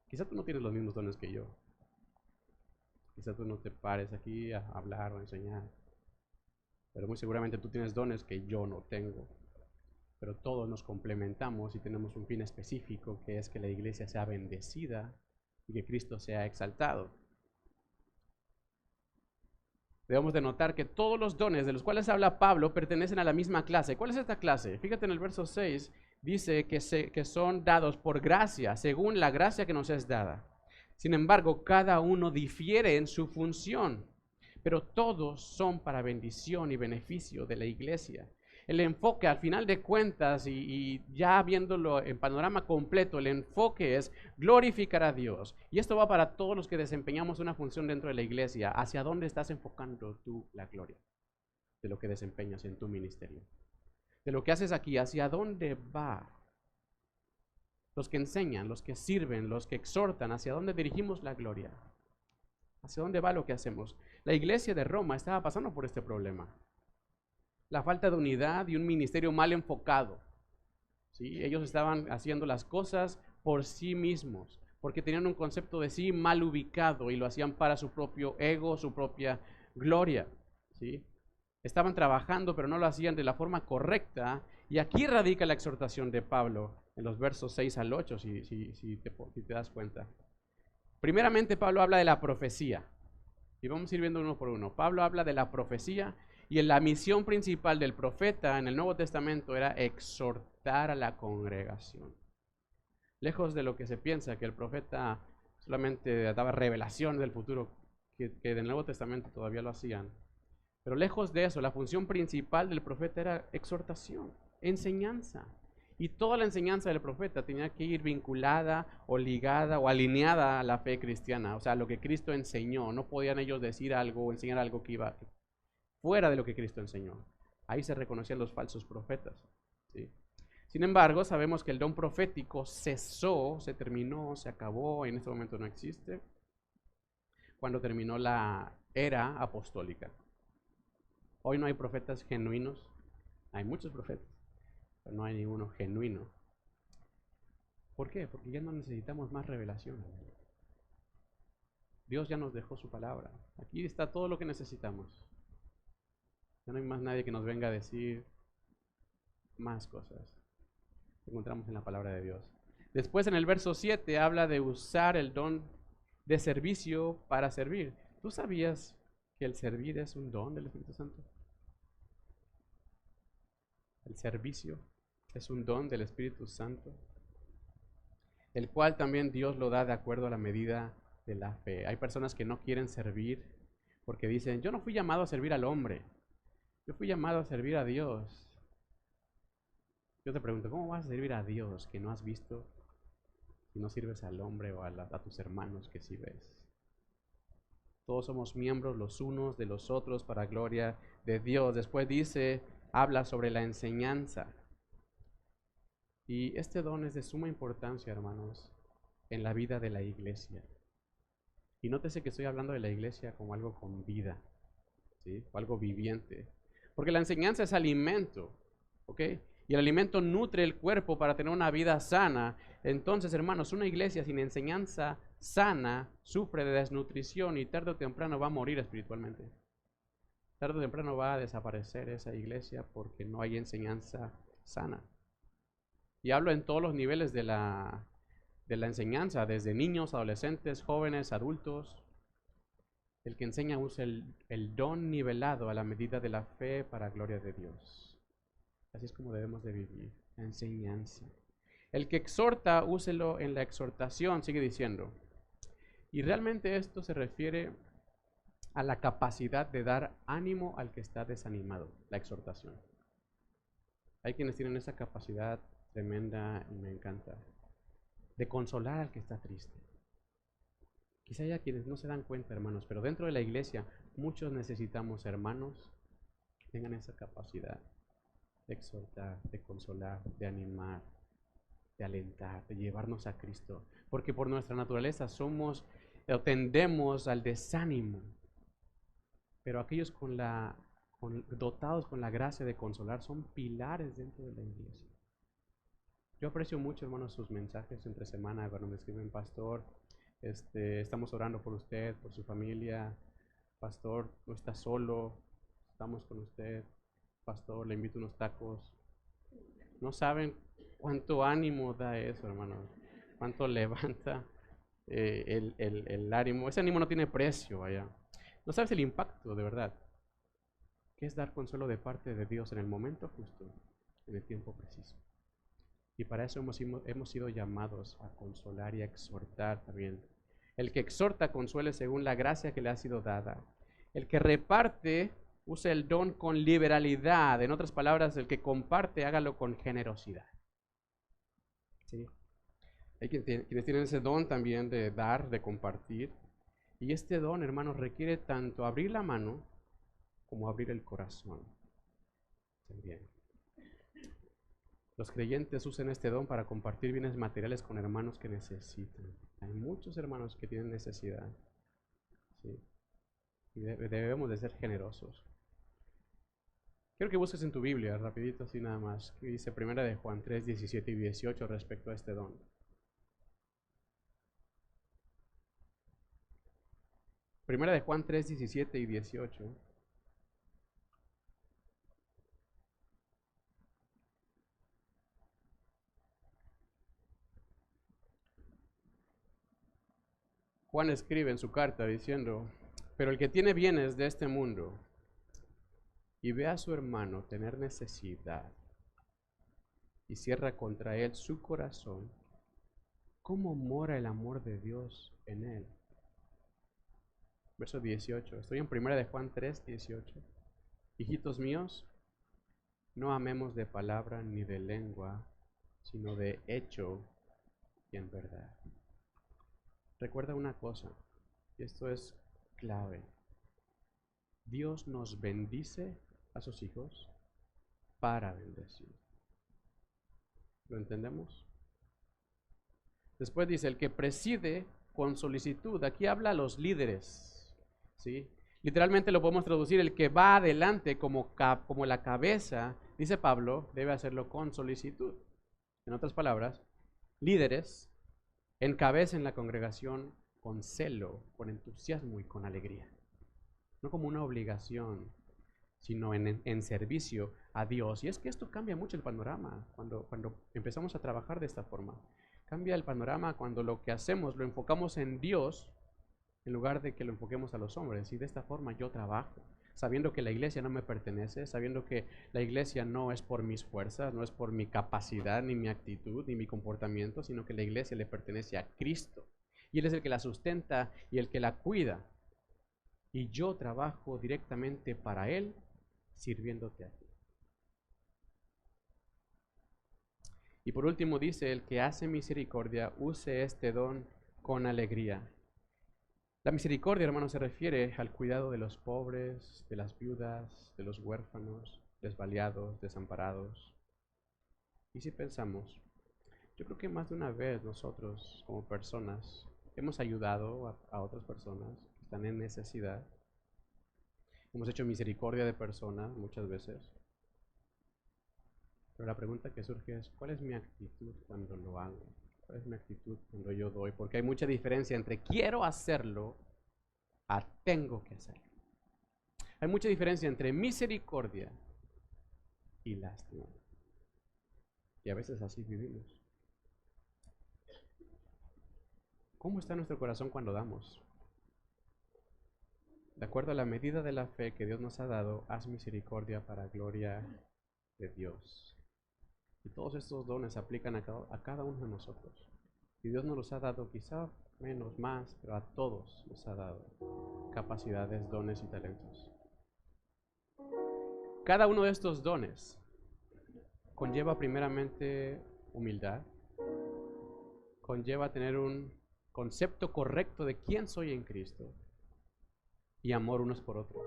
Quizá tú no tienes los mismos dones que yo. Quizás tú no te pares aquí a hablar o a enseñar, pero muy seguramente tú tienes dones que yo no tengo. Pero todos nos complementamos y tenemos un fin específico, que es que la iglesia sea bendecida y que Cristo sea exaltado. Debemos de notar que todos los dones de los cuales habla Pablo pertenecen a la misma clase. ¿Cuál es esta clase? Fíjate en el verso 6, dice que son dados por gracia, según la gracia que nos es dada. Sin embargo, cada uno difiere en su función, pero todos son para bendición y beneficio de la iglesia. El enfoque, al final de cuentas, y ya viéndolo en panorama completo, el enfoque es glorificar a Dios. Y esto va para todos los que desempeñamos una función dentro de la iglesia. ¿Hacia dónde estás enfocando tú la gloria de lo que desempeñas en tu ministerio? De lo que haces aquí, ¿hacia dónde va? Los que enseñan, los que sirven, los que exhortan, ¿hacia dónde dirigimos la gloria? ¿Hacia dónde va lo que hacemos? La iglesia de Roma estaba pasando por este problema. La falta de unidad y un ministerio mal enfocado. ¿Sí? Ellos estaban haciendo las cosas por sí mismos, porque tenían un concepto de sí mal ubicado y lo hacían para su propio ego, su propia gloria. ¿Sí? Estaban trabajando, pero no lo hacían de la forma correcta. Y aquí radica la exhortación de Pablo en los versos 6 al 8, si te das cuenta. Primeramente, Pablo habla de la profecía. Y vamos a ir viendo uno por uno. Pablo habla de la profecía y la misión principal del profeta en el Nuevo Testamento era exhortar a la congregación. Lejos de lo que se piensa, que el profeta solamente daba revelación del futuro, que en el Nuevo Testamento todavía lo hacían. Pero lejos de eso, la función principal del profeta era exhortación, enseñanza. Y toda la enseñanza del profeta tenía que ir vinculada o ligada o alineada a la fe cristiana. O sea, lo que Cristo enseñó. No podían ellos decir algo o enseñar algo que iba fuera de lo que Cristo enseñó. Ahí se reconocían los falsos profetas. ¿Sí? Sin embargo, sabemos que el don profético cesó, se terminó, se acabó, y en este momento no existe, cuando terminó la era apostólica. Hoy no hay profetas genuinos. Hay muchos profetas, pero no hay ninguno genuino. ¿Por qué? Porque ya no necesitamos más revelación. Dios ya nos dejó su palabra. Aquí está todo lo que necesitamos. Ya no hay más nadie que nos venga a decir más cosas. Encontramos en la palabra de Dios. Después en el verso 7 habla de usar el don de servicio para servir. ¿Tú sabías que el servir es un don del Espíritu Santo? El servicio es un don del Espíritu Santo, el cual también Dios lo da de acuerdo a la medida de la fe. Hay personas que no quieren servir porque dicen, yo no fui llamado a servir al hombre, yo fui llamado a servir a Dios. Yo te pregunto, ¿cómo vas a servir a Dios que no has visto si no sirves al hombre o a tus hermanos que sí ves? Todos somos miembros los unos de los otros para gloria de Dios. Después dice, habla sobre la enseñanza. Y este don es de suma importancia, hermanos, en la vida de la iglesia. Y nótese que estoy hablando de la iglesia como algo con vida, ¿sí? O algo viviente. Porque la enseñanza es alimento, ¿ok? Y el alimento nutre el cuerpo para tener una vida sana. Entonces, hermanos, una iglesia sin enseñanza sana sufre de desnutrición y tarde o temprano va a morir espiritualmente. Tarde o temprano va a desaparecer esa iglesia porque no hay enseñanza sana. Y hablo en todos los niveles de la enseñanza, desde niños, adolescentes, jóvenes, adultos. El que enseña usa el don nivelado a la medida de la fe para gloria de Dios. Así es como debemos de vivir, la enseñanza. El que exhorta, úselo en la exhortación, sigue diciendo. Y realmente esto se refiere a la capacidad de dar ánimo al que está desanimado, la exhortación. Hay quienes tienen esa capacidad tremenda y me encanta, de consolar al que está triste. Quizá haya quienes no se dan cuenta, hermanos, pero dentro de la iglesia muchos necesitamos hermanos que tengan esa capacidad de exhortar, de consolar, de animar, de alentar, de llevarnos a Cristo. Porque por nuestra naturaleza somos o tendemos al desánimo. Pero aquellos dotados con la gracia de consolar son pilares dentro de la iglesia. Yo aprecio mucho, hermanos, sus mensajes entre semana cuando me escriben, pastor, Estamos orando por usted, por su familia. Pastor, no está solo, estamos con usted. Pastor, le invito unos tacos. No saben cuánto ánimo da eso, hermanos. Cuánto levanta el ánimo. Ese ánimo no tiene precio allá. No sabes el impacto, de verdad, que es dar consuelo de parte de Dios en el momento justo, en el tiempo preciso. Y para eso hemos sido llamados a consolar y a exhortar también. El que exhorta, consuele según la gracia que le ha sido dada. El que reparte, use el don con liberalidad. En otras palabras, el que comparte, hágalo con generosidad. ¿Sí? Hay quienes tienen ese don también de dar, de compartir. Y este don, hermanos, requiere tanto abrir la mano como abrir el corazón. También. Los creyentes usan este don para compartir bienes materiales con hermanos que necesitan. Hay muchos hermanos que tienen necesidad. ¿Sí? Y debemos de ser generosos. Quiero que busques en tu Biblia, rapidito así nada más, que dice 1 de Juan 3, 17 y 18 respecto a este don. 1 de Juan 3, 17 y 18. Juan escribe en su carta diciendo, pero el que tiene bienes de este mundo y ve a su hermano tener necesidad y cierra contra él su corazón, ¿cómo mora el amor de Dios en él? Verso 18. Estoy en 1 de Juan 3, 18. Hijitos míos, no amemos de palabra ni de lengua, sino de hecho y en verdad. Recuerda una cosa, y esto es clave. Dios nos bendice a sus hijos para bendecir. ¿Lo entendemos? Después dice, el que preside con solicitud. Aquí habla a los líderes, ¿sí? Literalmente lo podemos traducir, el que va adelante como la cabeza, dice Pablo, debe hacerlo con solicitud. En otras palabras, líderes encabecen la congregación con celo, con entusiasmo y con alegría. No como una obligación, sino en servicio a Dios. Y es que esto cambia mucho el panorama cuando empezamos a trabajar de esta forma. Cambia el panorama cuando lo que hacemos lo enfocamos en Dios en lugar de que lo enfoquemos a los hombres. Y de esta forma yo trabajo, sabiendo que la iglesia no me pertenece, sabiendo que la iglesia no es por mis fuerzas, no es por mi capacidad, ni mi actitud, ni mi comportamiento, sino que la iglesia le pertenece a Cristo. Y Él es el que la sustenta y el que la cuida. Y yo trabajo directamente para Él, sirviéndote a ti. Y por último dice, el que hace misericordia, use este don con alegría. La misericordia, hermanos, se refiere al cuidado de los pobres, de las viudas, de los huérfanos, desvaliados, desamparados. Y si pensamos, yo creo que más de una vez nosotros como personas hemos ayudado a otras personas que están en necesidad. Hemos hecho misericordia de personas muchas veces. Pero la pregunta que surge es, ¿cuál es mi actitud cuando lo hago? ¿Cuál es mi actitud cuando yo doy? Porque hay mucha diferencia entre quiero hacerlo a tengo que hacerlo. Hay mucha diferencia entre misericordia y lástima. Y a veces así vivimos. ¿Cómo está nuestro corazón cuando damos? De acuerdo a la medida de la fe que Dios nos ha dado, haz misericordia para gloria de Dios. Y todos estos dones se aplican a cada uno de nosotros. Y Dios nos los ha dado, quizá menos, más, pero a todos nos ha dado capacidades, dones y talentos. Cada uno de estos dones conlleva primeramente humildad, conlleva tener un concepto correcto de quién soy en Cristo y amor unos por otros.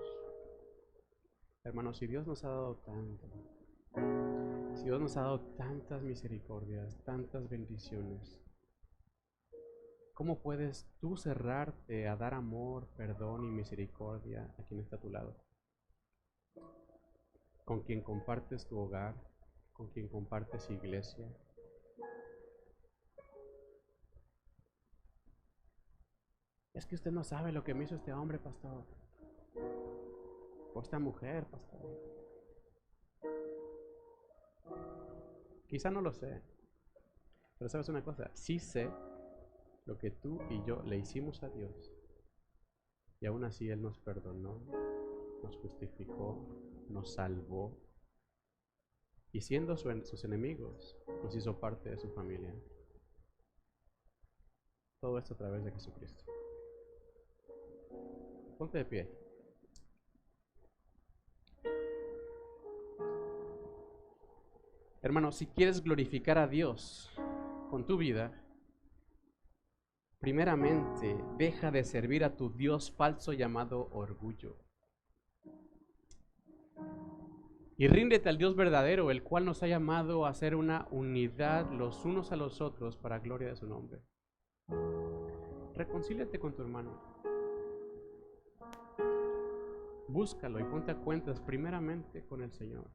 Hermanos, si Dios nos ha dado tanto, si Dios nos ha dado tantas misericordias, tantas bendiciones, ¿cómo puedes tú cerrarte a dar amor, perdón y misericordia a quien está a tu lado? Con quien compartes tu hogar, con quien compartes iglesia. Es que usted no sabe lo que me hizo este hombre, pastor. O esta mujer, pastor. Quizá no lo sé. Pero sabes una cosa, sí sé lo que tú y yo le hicimos a Dios. Y aún así Él nos perdonó, nos justificó, nos salvó. Y siendo sus enemigos, nos hizo parte de su familia. Todo esto a través de Jesucristo. Ponte de pie. Hermano, si quieres glorificar a Dios con tu vida, primeramente deja de servir a tu Dios falso llamado orgullo. Y ríndete al Dios verdadero, el cual nos ha llamado a hacer una unidad los unos a los otros para gloria de su nombre. Reconcíliate con tu hermano. Búscalo y ponte a cuentas primeramente con el Señor.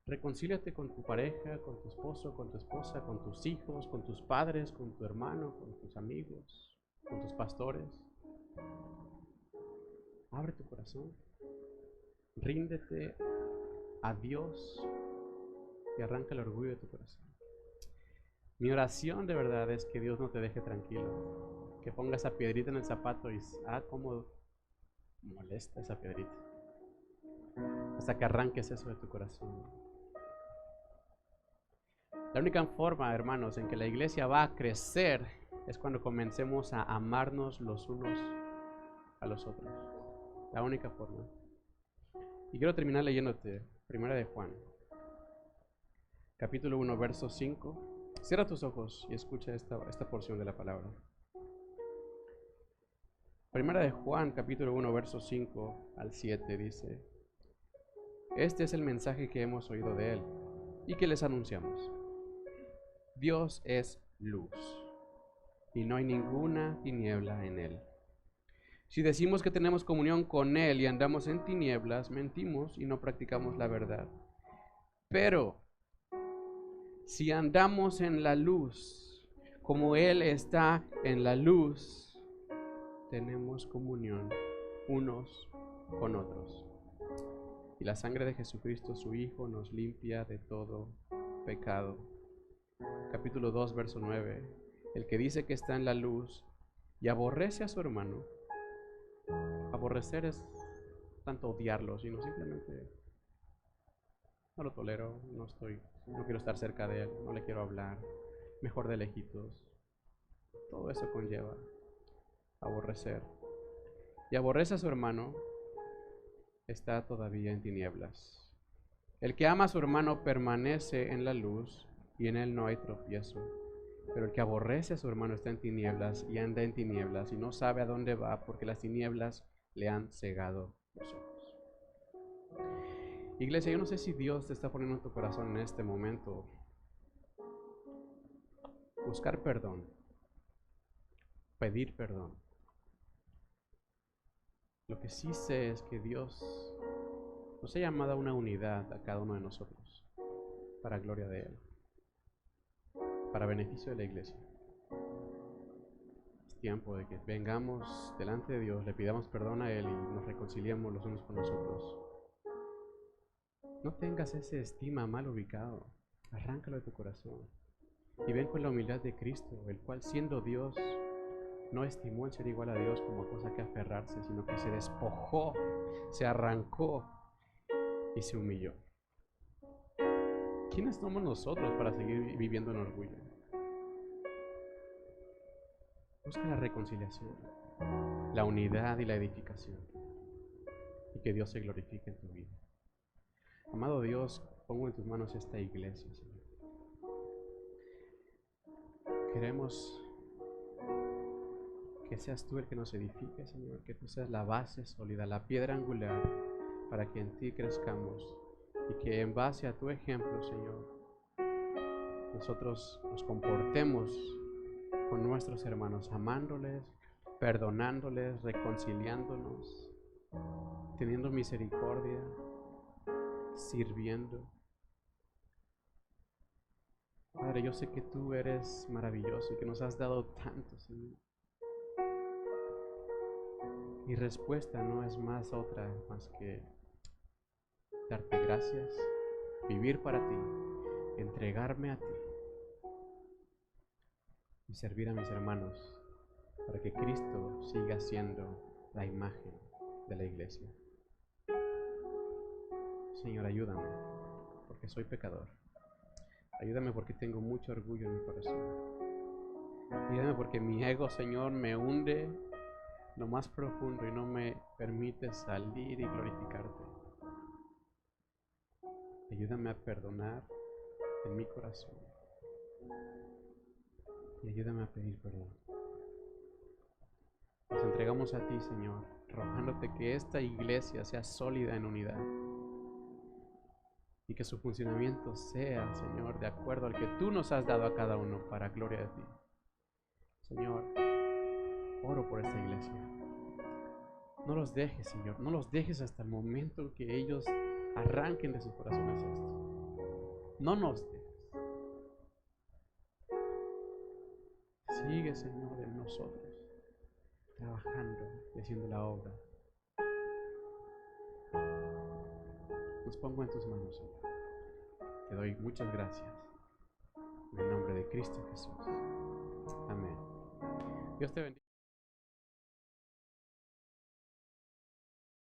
Reconcíliate con tu pareja, con tu esposo, con tu esposa, con tus hijos, con tus padres, con tu hermano, con tus amigos, con tus pastores. Abre tu corazón. Ríndete a Dios y arranca el orgullo de tu corazón. Mi oración de verdad es que Dios no te deje tranquilo, que ponga esa piedrita en el zapato y cómo molesta esa piedrita, hasta que arranques eso de tu corazón. La única forma, hermanos, en que la iglesia va a crecer es cuando comencemos a amarnos los unos a los otros. La única forma. Y quiero terminar leyéndote Primera de Juan, capítulo 1, verso 5. Cierra tus ojos y escucha esta porción de la palabra. Primera de Juan, capítulo 1, verso 5 al 7 dice: Este es el mensaje que hemos oído de Él y que les anunciamos. Dios es luz y no hay ninguna tiniebla en Él. Si decimos que tenemos comunión con Él y andamos en tinieblas, mentimos y no practicamos la verdad. Pero si andamos en la luz, como Él está en la luz, tenemos comunión unos con otros. Y la sangre de Jesucristo, su Hijo, nos limpia de todo pecado. Capítulo 2, verso 9. El que dice que está en la luz y aborrece a su hermano, aborrecer es tanto odiarlo, sino simplemente no lo tolero, no quiero estar cerca de él, no le quiero hablar, mejor de lejitos. Todo eso conlleva aborrecer. Y aborrece a su hermano, está todavía en tinieblas. El que ama a su hermano permanece en la luz y en él no hay tropiezo. Pero el que aborrece a su hermano está en tinieblas y anda en tinieblas y no sabe a dónde va porque las tinieblas le han cegado los ojos. Iglesia, yo no sé si Dios te está poniendo en tu corazón en este momento buscar perdón, pedir perdón. Lo que sí sé es que Dios nos ha llamado a una unidad a cada uno de nosotros para gloria de Él, para beneficio de la iglesia. Es tiempo de que vengamos delante de Dios, le pidamos perdón a Él y nos reconciliemos los unos con los otros. No tengas ese estima mal ubicado, arráncalo de tu corazón y ven con la humildad de Cristo, el cual siendo Dios no estimó el ser igual a Dios como cosa que aferrarse, sino que se despojó, se arrancó y se humilló. ¿Quiénes somos nosotros para seguir viviendo en orgullo? Busca la reconciliación, la unidad y la edificación, y que Dios se glorifique en tu vida. Amado Dios, pongo en tus manos esta iglesia, Señor. Queremos que seas tú el que nos edifique, Señor, que tú seas la base sólida, la piedra angular, para que en ti crezcamos y que en base a tu ejemplo, Señor, nosotros nos comportemos con nuestros hermanos, amándoles, perdonándoles, reconciliándonos, teniendo misericordia, sirviendo. Padre, yo sé que tú eres maravilloso y que nos has dado tanto, Señor. Mi respuesta no es más otra más que darte gracias, vivir para ti, entregarme a ti y servir a mis hermanos para que Cristo siga siendo la imagen de la iglesia. Señor, ayúdame, porque soy pecador. Ayúdame porque tengo mucho orgullo en mi corazón. Ayúdame porque mi ego, Señor, me hunde lo más profundo y no me permite salir y glorificarte. Ayúdame a perdonar en mi corazón y ayúdame a pedir perdón. Nos entregamos a ti, Señor, rogándote que esta iglesia sea sólida en unidad y que su funcionamiento sea, Señor, de acuerdo al que tú nos has dado a cada uno para gloria de ti. Señor, oro por esta iglesia. No los dejes, Señor, no los dejes hasta el momento en que ellos arranquen de sus corazones esto. No nos dejes. Sigue, Señor, en nosotros, trabajando y haciendo la obra. Nos pongo en tus manos, Señor. Te doy muchas gracias. En el nombre de Cristo Jesús. Amén. Dios te bendiga.